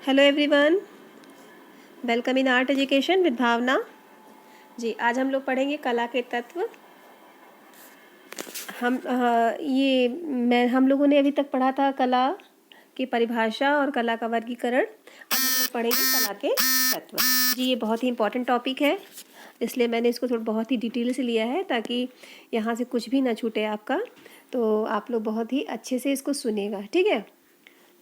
Hello everyone, welcome in art education with Bhavna ji. आज हम लोग पढ़ेंगे कला के तत्व। हम लोगों ने अभी तक पढ़ा था कला की परिभाषा और कला का वर्गीकरण। आज हम लोग पढ़ेंगे कला के तत्व जी। ये बहुत ही इम्पोर्टेंट टॉपिक है, इसलिए मैंने इसको थोड़ा बहुत ही डिटेल से लिया है ताकि यहाँ से कुछ भी ना छूटे आपका। तो आप लोग बहुत ही अच्छे से इसको सुनिएगा, ठीक है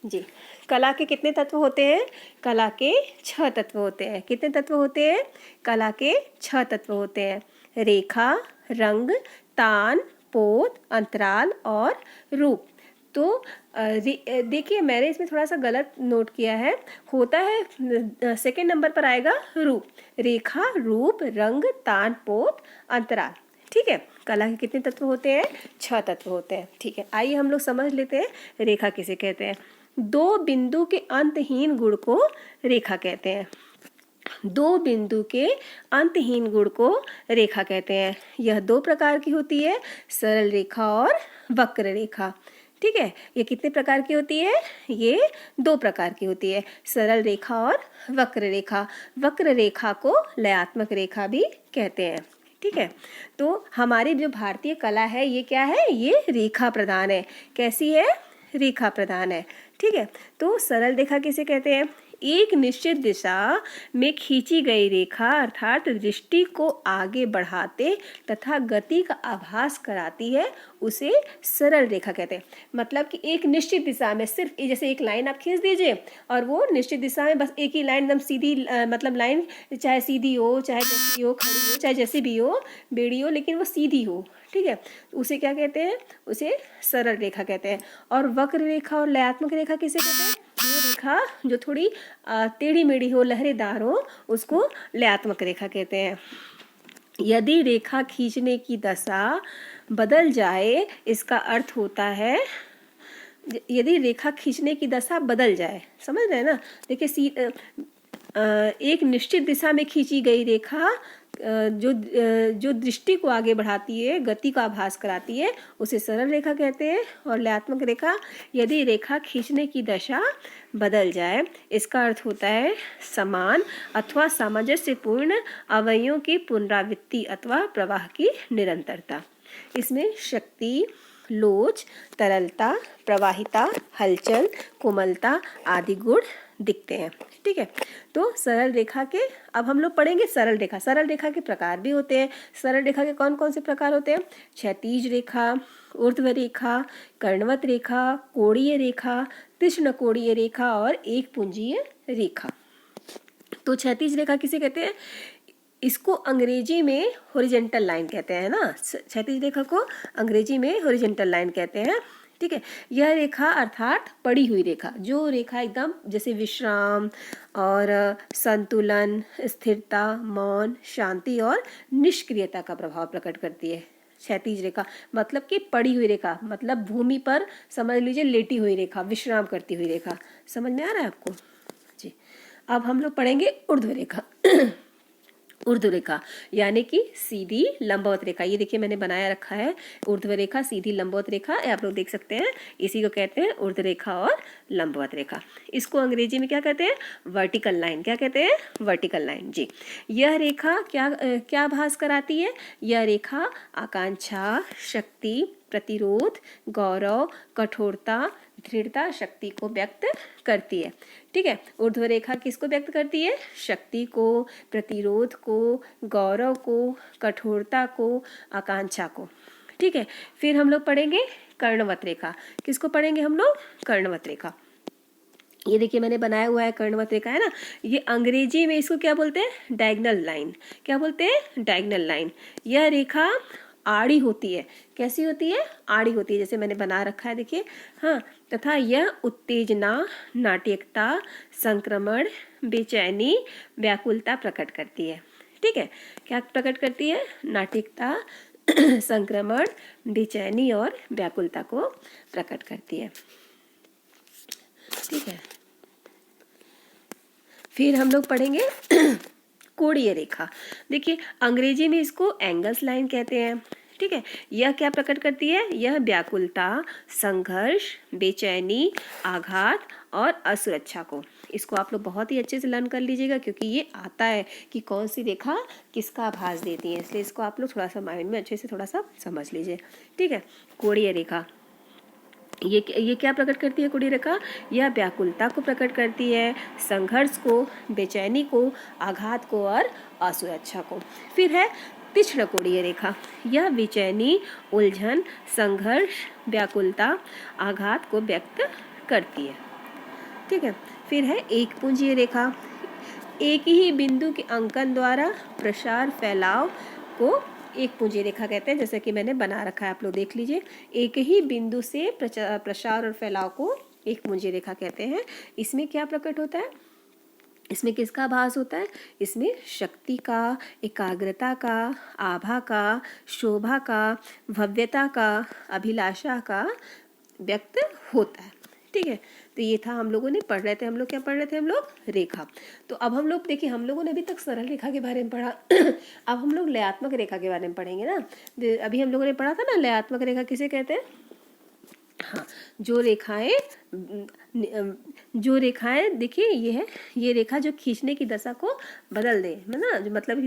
जी। कला के कितने तत्व होते हैं? कला के 6 तत्व होते हैं। कितने तत्व होते हैं? कला के 6 तत्व होते हैं। रेखा, रंग, तान, पोत, अंतराल और रूप। तो देखिए, मैंने इसमें थोड़ा सा गलत नोट किया है। होता है सेकंड नंबर पर आएगा रूप। रेखा, रूप, रंग, तान, पोत, अंतराल। ठीक है। कला के कितने तत्व होते हैं? 6 तत्व होते हैं। ठीक है, आइए हम लोग समझ लेते हैं रेखा किसे कहते हैं। दो बिंदु के अंतहीन गुण को रेखा कहते हैं। दो बिंदु के अंतहीन गुण को रेखा कहते हैं। यह 2 प्रकार की होती है, सरल रेखा और वक्र रेखा। ठीक है, ये कितने प्रकार की होती है? ये 2 प्रकार की होती है, सरल रेखा और वक्र रेखा। वक्र रेखा को लयात्मक रेखा भी कहते हैं। ठीक है, तो हमारी जो भारतीय कला है ये क्या है? ये रेखा प्रधान है। कैसी है? रेखा प्रधान है। ठीक है, तो सरल रेखा किसे कहते हैं? एक निश्चित दिशा में खींची गई रेखा अर्थात दृष्टि को आगे बढ़ाते तथा गति का आभास कराती है, उसे सरल रेखा कहते हैं। मतलब कि एक निश्चित दिशा में सिर्फ जैसे एक लाइन आप खींच दीजिए और वो निश्चित दिशा में बस एक ही लाइन एकदम सीधी, मतलब लाइन चाहे सीधी हो, चाहे जैसी हो, खड़ी हो, चाहे जैसी भी हो, बेड़ी हो, लेकिन वो सीधी हो। ठीक है, उसे क्या कहते हैं? उसे सरल रेखा कहते हैं। और वक्र रेखा और लयात्मक रेखा किसे कहते हैं? वो रेखा जो थोड़ी टेढ़ी मेढ़ी हो, लहरेदार हो, उसको लयात्मक रेखा कहते हैं। यदि रेखा खींचने की दशा बदल जाए, इसका अर्थ होता है यदि रेखा खींचने की दशा बदल जाए, समझ रहे हैं ना? देखिए, एक निश्चित दिशा में खींची गई रेखा जो दृष्टि को आगे बढ़ाती है, गति का आभास कराती है, उसे सरल रेखा कहते हैं। और लयात्मक रेखा, यदि रेखा खींचने की दशा बदल जाए, इसका अर्थ होता है समान अथवा सामंजस्यपूर्ण अवयवों की पुनरावृत्ति अथवा प्रवाह की निरंतरता। इसमें शक्ति, लोच, तरलता, प्रवाहिता, हलचल, कोमलता आदि गुण दिखते हैं। ठीक है, तो सरल रेखा के अब हम लोग पढ़ेंगे सरल रेखा। सरल रेखा के प्रकार भी होते हैं। सरल रेखा के कौन कौन से प्रकार होते हैं? क्षैतिज रेखा, ऊर्ध्व रेखा, कर्णवत रेखा, कोणीय रेखा, तीक्ष्ण कोणीय रेखा और एक पुंजीय रेखा। तो क्षैतिज रेखा किसे कहते हैं? इसको अंग्रेजी में हॉरिजॉन्टल लाइन कहते हैं ना। क्षैतिज रेखा को अंग्रेजी में हॉरिजॉन्टल लाइन कहते हैं। ठीक है, यह रेखा अर्थात पड़ी हुई रेखा, जो रेखा एकदम जैसे विश्राम और संतुलन, स्थिरता, मौन, शांति और निष्क्रियता का प्रभाव प्रकट करती है। क्षैतिज रेखा मतलब कि पड़ी हुई रेखा, मतलब भूमि पर समझ लीजिए लेटी हुई रेखा, विश्राम करती हुई रेखा। समझ में आ रहा है आपको जी? अब हम लोग पढ़ेंगे ऊर्ध्व रेखा। ऊर्ध्व रेखा यानी कि सीधी लंबवत रेखा। ये देखिए मैंने बनाया रखा है ऊर्ध्व रेखा, सीधी लंबवत रेखा, आप लोग देख सकते हैं। इसी को कहते हैं ऊर्ध्व रेखा और लंबवत रेखा। इसको अंग्रेजी में क्या कहते हैं? Vertical line. क्या कहते हैं? वर्टिकल लाइन जी। यह रेखा क्या आभास कराती है? यह रेखा आकांक्षा, शक्ति, प्रतिरोध, गौरव, कठोरता, दृढ़ता, शक्ति को व्यक्त करती है। ठीक है, ऊर्ध्व रेखा किसको व्यक्त करती है? शक्ति को, प्रतिरोध को, गौरव को, कठोरता को, आकांक्षा को। ठीक है, फिर हम लोग पढ़ेंगे कर्णवत रेखा। किसको पढ़ेंगे हम लोग? कर्णवत रेखा। ये देखिए मैंने बनाया हुआ है कर्णवत रेखा, है ना। ये अंग्रेजी में इसको क्या बोलते हैं? Diagonal line. क्या बोलते हैं? Diagonal line. यह रेखा आड़ी होती है। कैसी होती है? आड़ी होती है, जैसे मैंने बना रखा है देखिए। हाँ, तथा यह उत्तेजना, नाट्यकता, संक्रमण, बेचैनी, व्याकुलता प्रकट करती है। ठीक है, क्या प्रकट करती है? नाट्यकता, संक्रमण, बेचैनी और व्याकुलता को प्रकट करती है। ठीक है, फिर हम लोग पढ़ेंगे कोणीय रेखा। देखिए अंग्रेजी में इसको एंगल्स लाइन कहते हैं। ठीक है। यह क्या प्रकट करती है? यह व्याकुलता, संघर्ष, बेचैनी, आघात और असुरक्षा को, इसको आप लोग बहुत ही अच्छे से लर्न कर लीजिएगा, क्योंकि ये आता है कि कौन सी रेखा किसका आभास देती है, इसलिए इसको आप लोग थोड़ा सा माइंड में अच्छे से थोड़ा सा समझ लीजिए। ठीक है। कोणीय रेखा, ये क्या प्रकट करती है? कोणीय रेखा यह व्याकुलता को प्रकट करती है, संघर्ष को, बेचैनी को, आघात को और असुरक्षा को। फिर है तीक्ष्ण कोणीय रेखा, यह बेचैनी, उलझन, संघर्ष, व्याकुलता, आघात को व्यक्त करती है। ठीक है। फिर है एक पुंजीय रेखा, एक ही बिंदु के अंकन द्वारा प्रसार फैलाव को एक पुंजीय रेखा कहते हैं, जैसे कि मैंने बना रखा है, आप लोग देख लीजिए। एक ही बिंदु से प्रसार और फैलाव को एक पुंजीय रेखा कहते हैं। इसमें क्या प्रकट होता है? इसमें किसका आभास होता है? इसमें शक्ति का, एकाग्रता का, आभा का, शोभा का, भव्यता का, अभिलाषा का व्यक्त होता है। ठीक है। तो ये था, हम लोगों ने पढ़ रहे थे, हम लोग क्या पढ़ रहे थे? हम लोग रेखा। तो अब हम लोग देखिए, हम लोगों ने अभी तक सरल रेखा के बारे में पढ़ा अब हम लोग लयात्मक रेखा के बारे में पढ़ेंगे ना। अभी हम लोगों ने पढ़ा था ना, लयात्मक रेखा किसे कहते हैं? हाँ, जो रेखाएं देखिए, ये रेखा जो खींचने की दशा को बदल दे, है ना, जो मतलब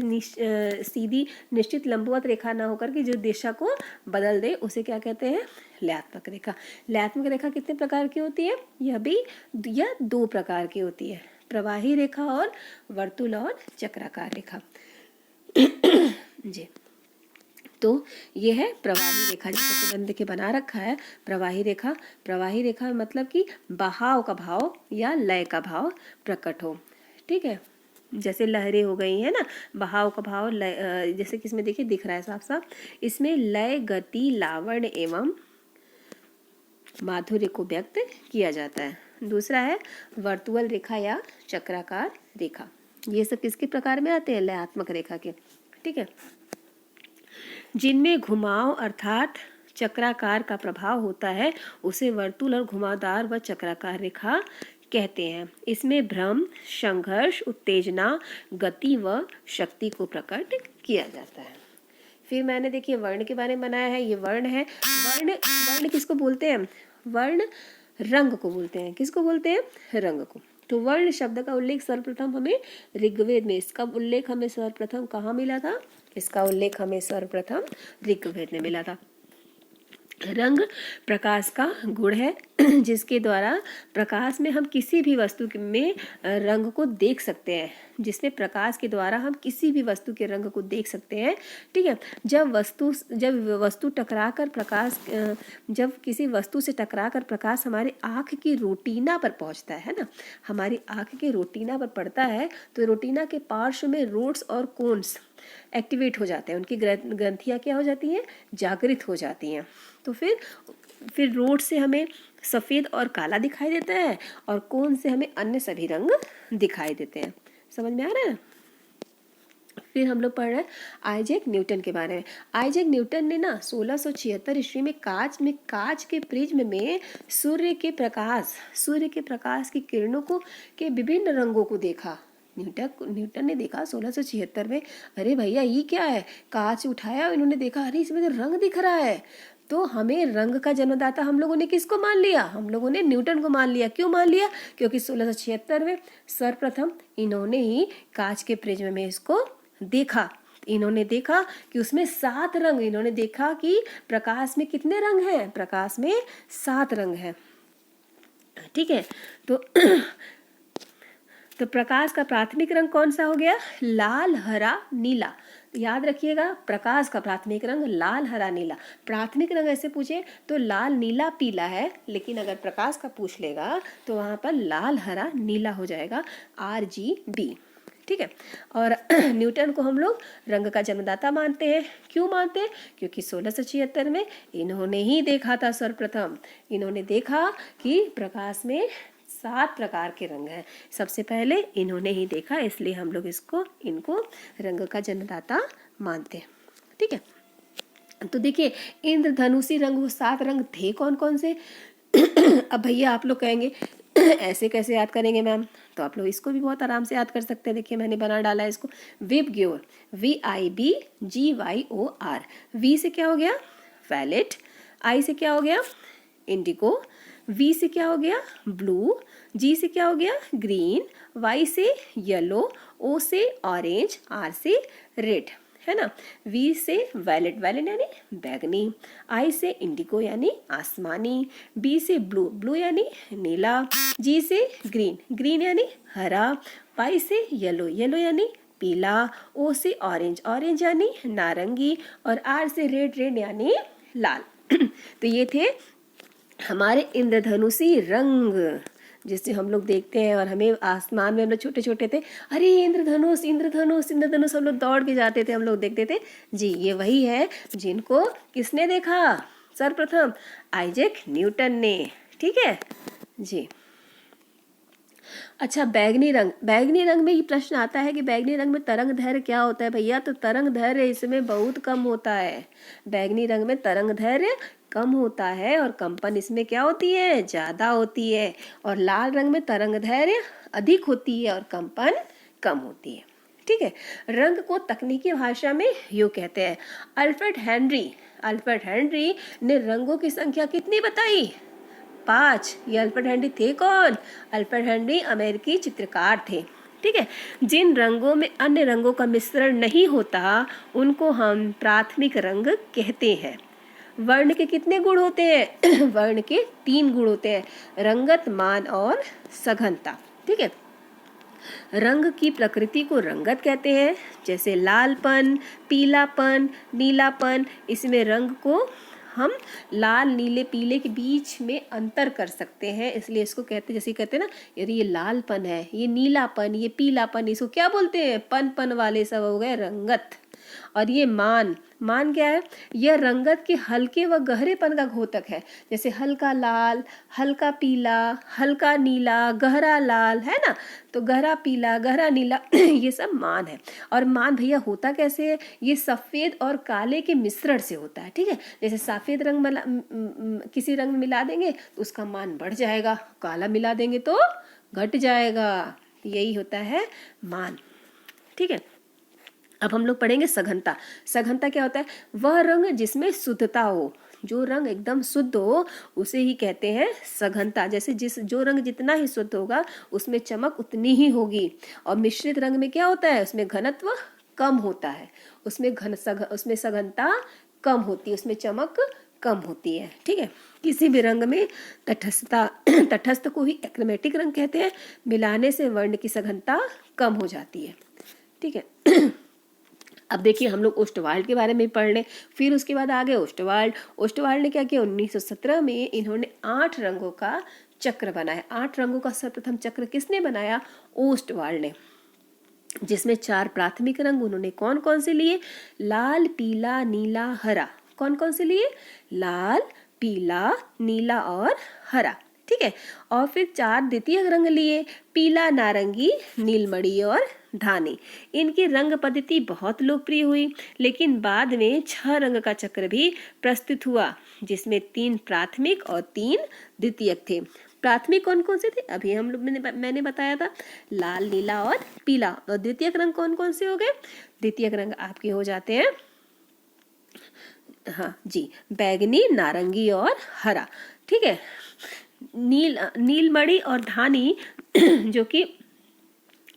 सीधी निश्चित लंबवत रेखा ना होकर के जो दिशा को बदल दे, उसे क्या कहते हैं? लयात्मक रेखा। लयात्मक रेखा कितने प्रकार की होती है? यह 2 प्रकार की होती है, प्रवाही रेखा और वर्तुल और चक्राकार रेखा। जी, तो ये है प्रवाही रेखा, जैसे कि मैंने देखिए बना रखा है प्रवाही रेखा। प्रवाही रेखा मतलब कि बहाव का भाव या लय का भाव प्रकट हो। ठीक है। जैसे लहरें हो गई है ना, बहाव का भाव, लय, जैसे कि इसमें देखिए दिख रहा है साफ साफ, इसमें लय, गति, लावण्य एवं माधुर्य को व्यक्त किया जाता है। दूसरा है वर्तुअल रेखा या चक्राकार रेखा। ये सब किसके प्रकार में आते हैं? लयात्मक रेखा के। ठीक है। जिनमें घुमाव अर्थात चक्राकार का प्रभाव होता है, उसे वर्तुल और घुमावदार व चक्राकार रेखा कहते हैं। इसमें भ्रम, संघर्ष, उत्तेजना, गति व शक्ति को प्रकट किया जाता है। फिर मैंने देखिए वर्ण के बारे में बनाया है। ये वर्ण है। वर्ण किसको बोलते हैं? वर्ण रंग को बोलते हैं। किसको बोलते हैं? रंग को। तो वर्ण शब्द का उल्लेख सर्वप्रथम हमें ऋग्वेद में, इसका उल्लेख हमें सर्वप्रथम कहाँ मिला था? इसका उल्लेख हमें सर्वप्रथम ऋग्वेद में मिला था। रंग प्रकाश का गुण है, जिसके द्वारा प्रकाश में हम किसी भी वस्तु में रंग को देख सकते हैं, जिसमें प्रकाश के द्वारा हम किसी भी वस्तु के रंग को देख सकते हैं। ठीक है। जब किसी वस्तु से टकराकर प्रकाश हमारे आँख की रोटिना पर पहुंचता है ना, हमारी आँख के रोटिना पर पड़ता है, तो रोटिना के पार्श्व में रोड्स और कोन्स एक्टिवेट हो जाते हैं, उनकी ग्रंथियाँ क्या हो जाती हैं? जागृत हो जाती हैं। तो फिर रोड से हमें सफ़ेद और काला दिखाई देता है, और कोन से हमें अन्य सभी रंग दिखाई देते हैं। समझ में आ रहा है? फिर हम लोग पढ़ रहे हैं आइजैक न्यूटन के बारे में। आइजैक न्यूटन ने ना 1676 ईस्वी में कांच के प्रिज्म में सूर्य के प्रकाश की किरणों को के विभिन्न रंगों को देखा। न्यूटन ने देखा 1676 में, अरे भैया ये क्या है? कांच उठाया, इन्होंने देखा, अरे इसमें तो रंग दिख रहा है। तो हमें रंग का जन्मदाता हम लोगों ने किसको मान लिया? हम लोगों ने न्यूटन को मान लिया। क्यों मान लिया? क्योंकि 1676 में सर्वप्रथम इन्होंने ही कांच के प्रिज्म में इसको देखा। इन्होंने देखा कि उसमें 7 रंग, इन्होंने देखा कि प्रकाश में कितने रंग हैं? प्रकाश में 7 रंग हैं। ठीक है। तो प्रकाश का प्राथमिक रंग कौन सा हो गया? लाल, हरा, नीला। याद रखिएगा, प्रकाश का प्राथमिक रंग लाल, हरा, नीला। प्राथमिक रंग ऐसे पूछे तो लाल, नीला, पीला है, लेकिन अगर प्रकाश का पूछ लेगा तो वहाँ पर लाल, हरा, नीला हो जाएगा, RGB। ठीक है। और न्यूटन को हम लोग रंग का जन्मदाता मानते हैं। क्यों मानते हैं? क्योंकि 1676 में इन्होंने ही देखा था सर्वप्रथम। इन्होंने देखा कि प्रकाश में 7 प्रकार के रंग हैं। सबसे पहले इन्होंने ही देखा, इसलिए हम लोग इनको रंग का जन्मदाता मानते हैं। ठीक है। तो देखिए इंद्रधनुषी रंग, वो 7 रंग थे कौन कौन से? अब भैया आप लोग कहेंगे ऐसे कैसे याद करेंगे मैम? तो आप लोग इसको भी बहुत आराम से याद कर सकते हैं। देखिए मैंने बना डाला है इसको, विबग्योर, VIBGYOR। वी से क्या हो गया? वैलेट। आई से क्या हो गया? इंडिगो। वी से क्या हो गया? ब्लू। जी से क्या हो गया? ग्रीन। वाई से येलो। ओ से ऑरेंज। आर से रेड, है ना। वी से वैलेट, वैलेट यानी बैगनी। आई से इंडिगो यानी आसमानी। बी से ब्लू, ब्लू यानी नीला। जी से ग्रीन, ग्रीन यानी हरा। वाई से येलो, येलो यानी पीला। ओ से ऑरेंज, ऑरेंज यानी नारंगी। और आर से रेड, रेड यानी लाल। तो ये थे हमारे इंद्रधनुषी रंग जिसे हम लोग देखते हैं। और हमें आसमान में हम लोग छोटे छोटे थे, अरे इंद्रधनुष इंद्रधनुष इंद्रधनुष, हम लोग दौड़ के जाते थे, हम लोग देखते थे। जी ये वही है जिनको किसने देखा सर्वप्रथम? आइजैक न्यूटन ने। ठीक है जी। अच्छा, बैगनी रंग, बैगनी रंग में ये प्रश्न आता है कि बैगनी रंग में तरंग दैर्घ्य क्या होता है भैया? तो तरंग दैर्घ्य इसमें बहुत कम होता है। बैगनी रंग में तरंग दैर्घ्य कम होता है और कंपन इसमें क्या होती है? ज्यादा होती है। और लाल रंग में तरंग दैर्घ्य अधिक होती है और कंपन कम होती है। ठीक है। रंग को तकनीकी भाषा में यूं कहते हैं। अल्फ्रेड हेनरी ने रंगों की संख्या कितनी बताई? 5। ये अल्फ्रेड हेनरी थे कौन? अल्फ्रेड हेनरी अमेरिकी चित्रकार थे। ठीक है। जिन रंगों में अन्य रंगों का मिश्रण नहीं होता उनको हम प्राथमिक रंग कहते हैं। वर्ण के कितने गुण होते हैं? वर्ण के 3 गुण होते हैं, रंगत, मान और सघनता। ठीक है। रंग की प्रकृति को रंगत कहते हैं, जैसे लालपन, पीलापन, नीलापन। इसमें रंग को हम लाल, नीले, पीले के बीच में अंतर कर सकते हैं, इसलिए इसको कहते हैं, जैसे कहते हैं ना, यदि ये लालपन है, ये नीलापन, ये पीलापन, इसको क्या बोलते हैं? पन वाले सब हो गए रंगत। और ये मान क्या है? यह रंगत के हल्के व गहरेपन का घोतक है, जैसे हल्का लाल, हल्का पीला, हल्का नीला, गहरा लाल, है ना। तो गहरा पीला, गहरा नीला ये सब मान है। और मान भैया होता कैसे है? ये सफेद और काले के मिश्रण से होता है। ठीक है। जैसे सफेद रंग किसी रंग में मिला देंगे तो उसका मान बढ़ जाएगा, काला मिला देंगे तो घट जाएगा। यही होता है मान। ठीक है। अब हम लोग पढ़ेंगे सघनता। सघनता क्या होता है? वह रंग जिसमें शुद्धता हो, जो रंग एकदम शुद्ध हो उसे ही कहते हैं सघनता। जैसे जो रंग जितना ही शुद्ध होगा उसमें चमक उतनी ही होगी। और मिश्रित रंग में क्या होता है? उसमें घनत्व कम होता है, उसमें सघनता कम होती है, उसमें चमक कम होती है। ठीक है। किसी भी रंग में तटस्थ को ही एक्रोमेटिक रंग कहते हैं। मिलाने से वर्ण की सघनता कम हो जाती है। ठीक है। अब देखिए हम लोग ओस्टवाल्ड के बारे में पढ़ लें, फिर उसके बाद आगे ओस्टवाल्ड ने क्या किया? 1917 में इन्होंने 8 रंगों का चक्र बनाया। 8 रंगों का सर्वप्रथम चक्र किसने बनाया? ओस्टवाल्ड ने, जिसमें 4 प्राथमिक रंग उन्होंने कौन कौन से लिए? लाल, पीला, नीला, हरा। कौन कौन से लिए? लाल, पीला, नीला और हरा। ठीक है। और फिर 4 द्वितीय रंग लिए, पीला, नारंगी, नीलमणि और धानी। इनकी रंग पद्धति बहुत लोकप्रिय हुई, लेकिन बाद में 6 रंग का चक्र भी प्रस्तुत हुआ, जिसमें 3 प्राथमिक और 3 द्वितीयक थे। प्राथमिक कौन कौन से थे? अभी हम लोग मैंने बताया था, लाल, नीला और पीला। और द्वितीयक रंग कौन कौन से हो गए? द्वितीयक रंग आपके हो जाते हैं, हाँ जी, बैगनी, नारंगी और हरा। ठीक है। नीलमणि और धानी जो कि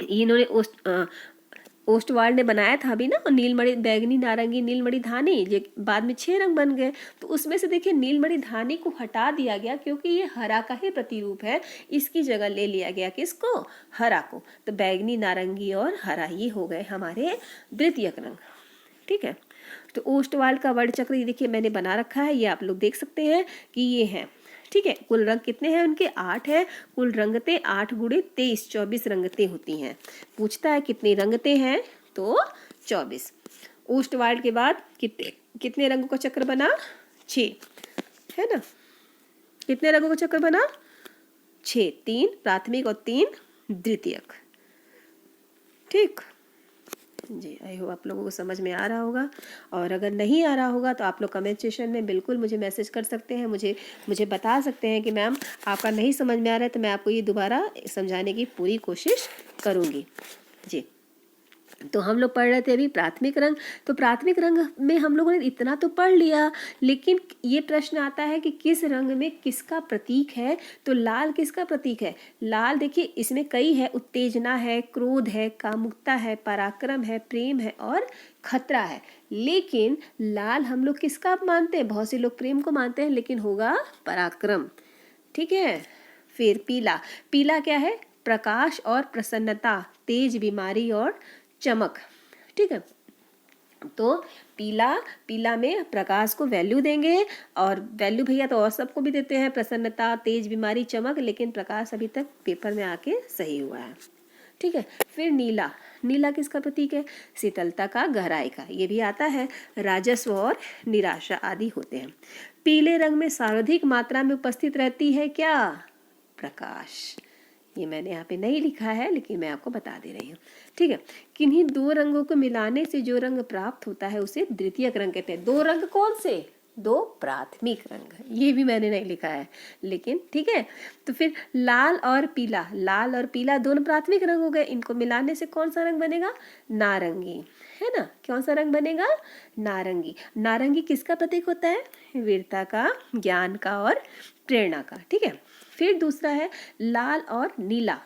इन्होंने ओस्टवाल्ड ने बनाया था अभी ना, और नीलमणि, बैगनी, नारंगी, नीलमणि, धानी, ये बाद में 6 रंग बन गए। तो उसमें से देखिए नीलमणि, धानी को हटा दिया गया क्योंकि ये हरा का ही प्रतिरूप है, इसकी जगह ले लिया गया किसको? हरा को। तो बैगनी, नारंगी और हरा ये हो गए हमारे द्वितीयक रंग। ठीक है। तो ओस्टवाल्ड का वर्ण चक्र ये देखिए मैंने बना रखा है, ये आप लोग देख सकते हैं कि ये है। ठीक है। कुल रंग कितने हैं उनके? 8 है। कुल रंगतें 8 गुणे 23, 24 रंगतें होती हैं। पूछता है कितनी रंगतें हैं? तो 24। ओस्टवाल्ड के बाद कितने रंगों का चक्र बना? 6, है ना। कितने रंगों का चक्र बना? 6, 3 प्राथमिक और 3 द्वितीयक। ठीक। जी, आई होप आप लोगों को समझ में आ रहा होगा, और अगर नहीं आ रहा होगा तो आप लोग कमेंट सेशन में बिल्कुल मुझे मैसेज कर सकते हैं, मुझे बता सकते हैं कि मैम आपका नहीं समझ में आ रहा है, तो मैं आपको ये दोबारा समझाने की पूरी कोशिश करूँगी। जी, तो हम लोग पढ़ रहे थे अभी प्राथमिक रंग। तो प्राथमिक रंग में हम लोगों ने इतना तो पढ़ लिया, लेकिन ये प्रश्न आता है कि किस रंग में किसका प्रतीक है। तो लाल किसका प्रतीक है? लाल देखिए इसमें कई है, उत्तेजना है, क्रोध है, कामुकता है, पराक्रम है, प्रेम है और खतरा है। लेकिन लाल हम लोग किसका मानते हैं? बहुत से लोग प्रेम को मानते हैं, लेकिन होगा पराक्रम। ठीक है। फिर पीला, पीला क्या है? प्रकाश और प्रसन्नता, तेज, बीमारी और चमक। ठीक है। तो पीला में प्रकाश को वैल्यू देंगे, और वैल्यू भैया तो और सबको भी देते हैं, प्रसन्नता, तेज, बीमारी, चमक, लेकिन प्रकाश अभी तक पेपर में आके सही हुआ है। ठीक है। फिर नीला, नीला किसका प्रतीक है? शीतलता का, गहराई का, ये भी आता है, राजस्व और निराशा आदि होते हैं। पीले रंग में सर्वाधिक मात्रा में उपस्थित रहती है क्या? प्रकाश। ये मैंने यहाँ पे नहीं लिखा है, लेकिन मैं आपको बता दे रही हूँ। ठीक है। किन्हीं दो रंगों को मिलाने से जो रंग प्राप्त होता है उसे द्वितीयक रंग कहते हैं। दो रंग कौन से? दो प्राथमिक रंग, ये भी मैंने नहीं लिखा है, लेकिन ठीक है। तो फिर लाल और पीला, लाल और पीला दोनों प्राथमिक रंग हो गए, इनको मिलाने से कौन सा रंग बनेगा? नारंगी, है ना। कौन सा रंग बनेगा? नारंगी। नारंगी किसका प्रतीक होता है? वीरता का, ज्ञान का और प्रेरणा का। ठीक है। फिर दूसरा है लाल और नीला,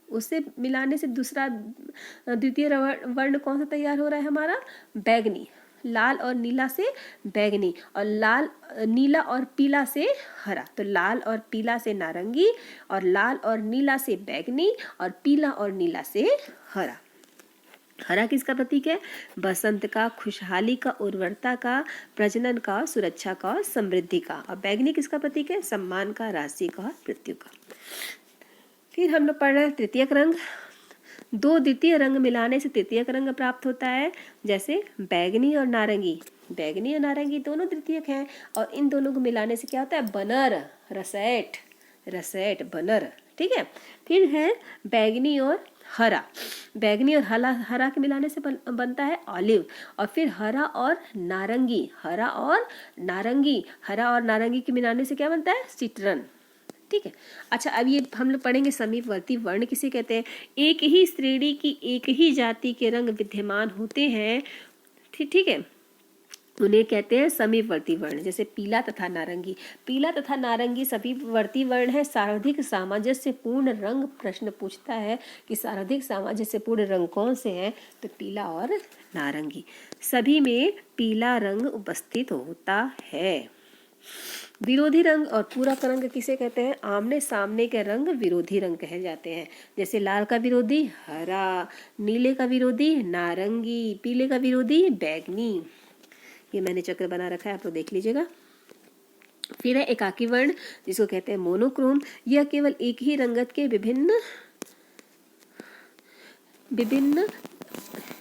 उससे मिलाने से दूसरा द्वितीय वर्ण कौन सा तैयार हो रहा है हमारा? बैगनी। लाल और नीला से बैगनी, और नीला और पीला से हरा। तो लाल और पीला से नारंगी, और लाल और नीला से बैगनी, और पीला और नीला से हरा। हरा किसका प्रतीक है? बसंत का, खुशहाली का, उर्वरता का, प्रजनन का, सुरक्षा का और समृद्धि का। और बैगनी किसका प्रतीक है? सम्मान का, राशि का और मृत्यु का। फिर हम लोग पढ़ रहे हैं तृतीयक रंग। दो द्वितीय रंग मिलाने से तृतीयक रंग प्राप्त होता है, जैसे बैगनी और नारंगी। बैगनी और नारंगी दोनों तृतीयक हैं, और इन दोनों को मिलाने से क्या होता है? बनर, रसेट, रसेट, बनर। ठीक है। फिर है बैगनी और हरा। बैगनी और हरा के मिलाने से बनता है ऑलिव। और फिर हरा और नारंगी, हरा और नारंगी, हरा और नारंगी के मिलाने से क्या बनता है? सिट्रन। ठीक है। अच्छा, अब ये हम लोग पढ़ेंगे समीपवर्ती वर्ण किसे कहते हैं। एक ही श्रेणी की एक ही जाति के रंग विद्यमान होते हैं, ठीक है, उन्हें कहते हैं समीपवर्ती वर्ण। जैसे पीला तथा नारंगी, पीला तथा नारंगी समीपवर्ती वर्ण है। सर्वाधिक सामंजस्यपूर्ण रंग, प्रश्न पूछता है कि सर्वाधिक सामंजस्यपूर्ण रंग कौन से हैं? तो पीला और नारंगी, सभी में पीला रंग उपस्थित होता है। विरोधी रंग और पूरक रंग किसे कहते हैं? आमने सामने के रंग विरोधी रंग कहे जाते हैं। जैसे लाल का विरोधी हरा, नीले का विरोधी नारंगी, पीले का विरोधी बैगनी। ये मैंने चक्र बना रखा है, आप लोग देख लीजिएगा। फिर है एकाकी वर्ण, जिसको कहते हैं मोनोक्रोम। यह केवल एक ही रंगत के विभिन्न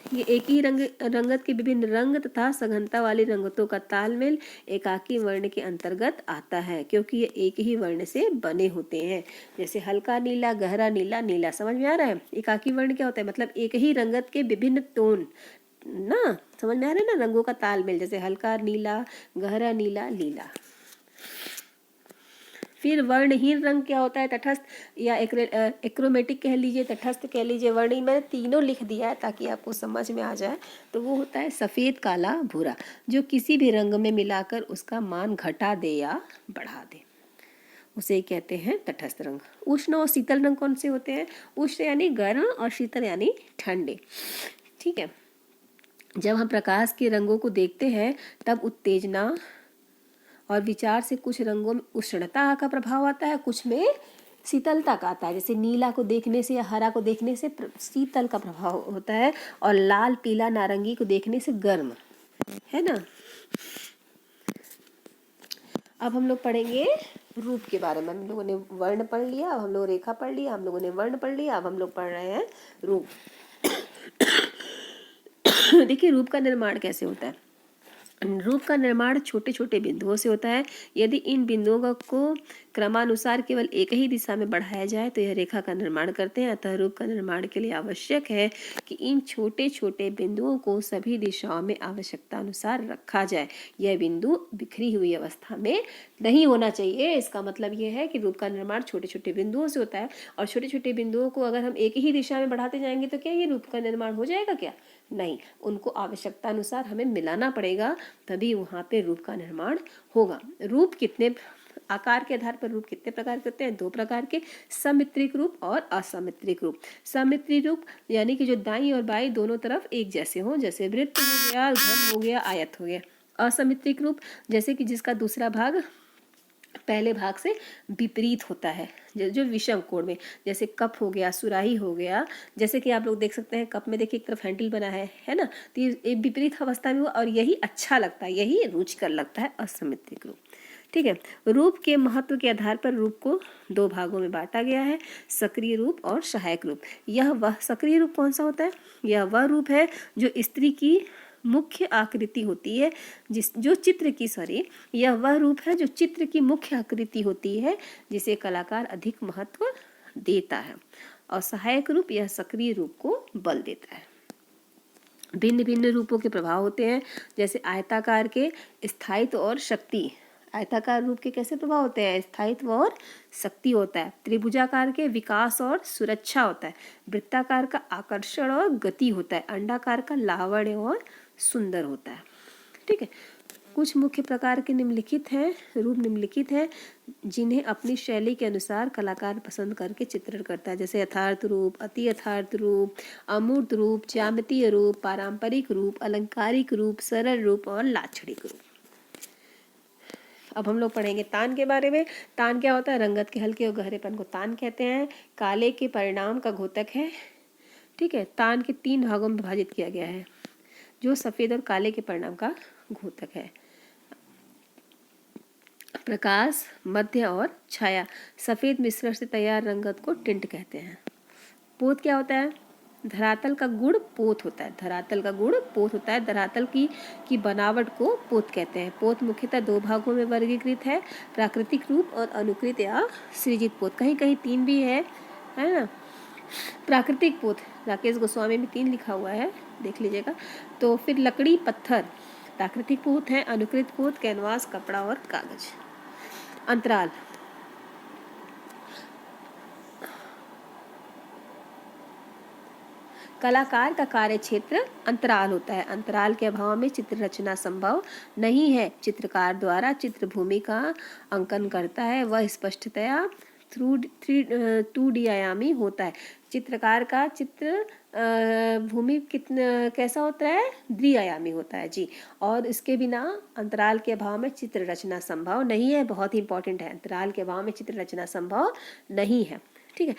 ये एक ही रंगत के विभिन्न रंग तथा सघनता वाली रंगतों का तालमेल एकाकी वर्ण के अंतर्गत आता है, क्योंकि ये एक ही वर्ण से बने होते हैं। जैसे हल्का नीला, गहरा नीला, नीला। समझ में आ रहा है? एकाकी वर्ण क्या होता है? मतलब एक ही रंगत के विभिन्न टोन ना, समझ में आ रहा है ना, रंगों का तालमेल। जैसे हल्का नीला, गहरा नीला, लीला। फिर वर्णहीन रंग क्या होता है? तटस्थ या एक्रोमेटिक कह लीजिए, तटस्थ कह लीजिए, वर्णहीन। मैंने तीनों लिख दिया है ताकि आपको समझ में आ जाए। तो वो होता है सफ़ेद, काला, भूरा, जो किसी भी रंग में मिलाकर उसका मान घटा दे या बढ़ा दे, उसे कहते हैं तटस्थ रंग। उष्ण और शीतल रंग कौन से होते हैं? उष्ण यानी गर्म, और शीतल यानी ठंडे। ठीक है। जब हम प्रकाश के रंगों को देखते हैं तब उत्तेजना और विचार से कुछ रंगों में उष्णता का प्रभाव आता है, कुछ में शीतलता का आता है। जैसे नीला को देखने से या हरा को देखने से शीतल का प्रभाव होता है, और लाल, पीला, नारंगी को देखने से गर्म, है ना। अब हम लोग पढ़ेंगे रूप के बारे में। हम लोगों ने वर्ण पढ़ लिया, अब हम लोग रेखा पढ़ लिया, हम लोगों ने वर्ण पढ़ लिया, अब हम लोग पढ़ रहे हैं रूप। देखिए रूप का निर्माण कैसे होता है। रूप का निर्माण छोटे छोटे बिंदुओं से होता है। यदि इन बिंदुओं को क्रमानुसार केवल एक ही दिशा में बढ़ाया जाए तो यह रेखा का निर्माण करते हैं। अतः रूप का निर्माण के लिए आवश्यक है कि इन छोटे छोटे बिंदुओं को सभी दिशाओं में आवश्यकता अनुसार रखा जाए। यह बिंदु बिखरी हुई अवस्था में नहीं होना चाहिए। इसका मतलब यह है कि रूप का निर्माण छोटे छोटे बिंदुओं से होता है, और छोटे छोटे बिंदुओं को अगर हम एक ही दिशा में बढ़ाते जाएंगे तो क्या ये रूप का निर्माण हो जाएगा? क्या नहीं, उनको आवश्यकता अनुसार हमें मिलाना पड़ेगा, तभी वहाँ पे रूप का निर्माण होगा। रूप कितने आकार के आधार पर रूप कितने प्रकार के होते हैं? 2 प्रकार के, समित्रिक रूप और असमित्रिक रूप। समित्रिक रूप यानी कि जो दाईं और बाईं दोनों तरफ एक जैसे हों, जैसे वृत्त हो गया, घन हो गया, आयत हो गया। असमित्रिक रूप जैसे कि जिसका दूसरा भाग पहले भाग से विपरीत होता है, जो विषम कोण में, जैसे कप हो गया, सुराही हो गया। जैसे कि आप लोग देख सकते हैं कप में देखिए एक तरफ हैंडल बना है ना, तो ये विपरीत अवस्था में हुआ और यही अच्छा लगता है, यही रुचिकर लगता है, असमित्रिक रूप। ठीक है। रूप के महत्व के आधार पर रूप को 2 भागों में बांटा गया है, सक्रिय रूप और सहायक रूप। यह वह सक्रिय रूप कौन सा होता है? यह वह रूप है जो स्त्री की मुख्य आकृति होती है, यह वह रूप है जो चित्र की मुख्य आकृति होती है, जिसे कलाकार अधिक महत्व देता है। और सहायक रूप यह सक्रिय रूप को बल देता है। भिन्न भिन्न रूपों के प्रभाव होते हैं, जैसे आयताकार के स्थायित्व और शक्ति। आयताकार रूप के कैसे प्रभाव होते हैं? स्थायित्व और शक्ति होता है। त्रिभुजाकार के विकास और सुरक्षा होता है। वृत्ताकार का आकर्षण और गति होता है। अंडाकार का लावण्य और सुंदर होता है। ठीक है। कुछ मुख्य प्रकार के निम्नलिखित हैं, रूप निम्नलिखित हैं, जिन्हें अपनी शैली के अनुसार कलाकार पसंद करके चित्रण करता है, जैसे यथार्थ रूप, अति यथार्थ रूप, अमूर्त रूप, ज्यामितीय रूप, पारंपरिक रूप, अलंकारिक रूप, सरल रूप और लाक्षणिक रूप। अब हम लोग पढ़ेंगे तान के बारे में। तान क्या होता है? रंगत के हल्के और गहरेपन को तान कहते हैं। काले के परिणाम का घोतक है। ठीक है। तान के 3 भागों में विभाजित किया गया है, जो सफेद और काले के परिणाम का घोतक है। प्रकाश, मध्य और छाया। सफेद मिश्रण से तैयार रंगत को टिंट कहते हैं। पोत क्या होता है? धरातल का गुण पोत होता है। धरातल का गुण पोत होता है। धरातल की बनावट को पोत कहते हैं। पोत मुख्यतः 2 भागों में वर्गीकृत है, प्राकृतिक रूप और अनुकृत या सृजित पोत। कहीं कहीं 3 भी है ना। प्राकृतिक पोत, राकेश गोस्वामी में 3 लिखा हुआ है, देख लीजिएगा। तो फिर लकड़ी, पत्थर प्राकृतिक पोत है। अनुकृत पोत कैनवास, कपड़ा और कागज। अंतराल, कलाकार का कार्य क्षेत्र अंतराल होता है। अंतराल के अभाव में चित्र रचना संभव नहीं है। चित्रकार द्वारा चित्रभूमि का अंकन करता है, वह स्पष्टतया 2D आयामी होता है। चित्रकार का चित्र भूमि कैसा होता है? द्विआयामी होता है जी। और इसके बिना अंतराल के अभाव में चित्र रचना संभव नहीं है। बहुत ही इंपॉर्टेंट है, अंतराल के अभाव में चित्र रचना संभव नहीं है। ठीक है।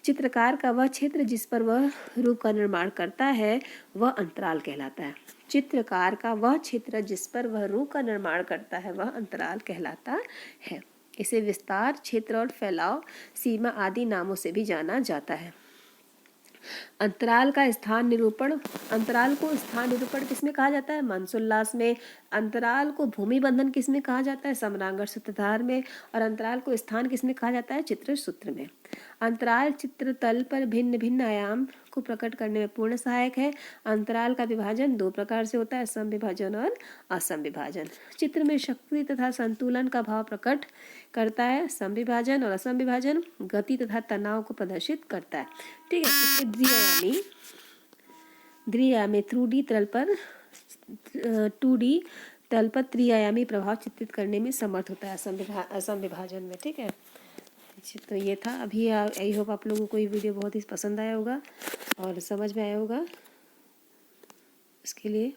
चित्रकार का वह क्षेत्र जिस पर वह रूप का निर्माण करता है वह अंतराल कहलाता है। चित्रकार का वह क्षेत्र जिस पर वह रूप का निर्माण करता है वह अंतराल कहलाता है। इसे विस्तार, क्षेत्र और फैलाव, सीमा आदि नामों से भी जाना जाता है। अंतराल का स्थान निरूपण। अंतराल को स्थान निरूपण किसमें कहा जाता है? मनसोल्लास में। अंतराल को भूमि बंधन किसमें कहा जाता है? समरांगण सूत्रधार में। और अंतराल को स्थान किसमें कहा जाता है? चित्र सूत्र में। अंतराल चित्र तल पर भिन्न भिन्न आयाम को प्रकट करने में पूर्ण सहायक है। अंतराल का विभाजन 2 प्रकार से होता है, सम विभाजन और असम विभाजन। चित्र में शक्ति तथा संतुलन का भाव प्रकट करता है। सम विभाजन और असम विभाजन गति तथा तनाव को प्रदर्शित करता है। ठीक है। इसमें द्विआयामी 2D तल पर 2D तल पर त्रिआयामी प्रभाव चित्रित करने में समर्थ होता है असम विभाजन में। ठीक है। तो ये था। अभी आई होप आप लोगों को ये वीडियो बहुत ही पसंद आया होगा और समझ में आया होगा। इसके लिए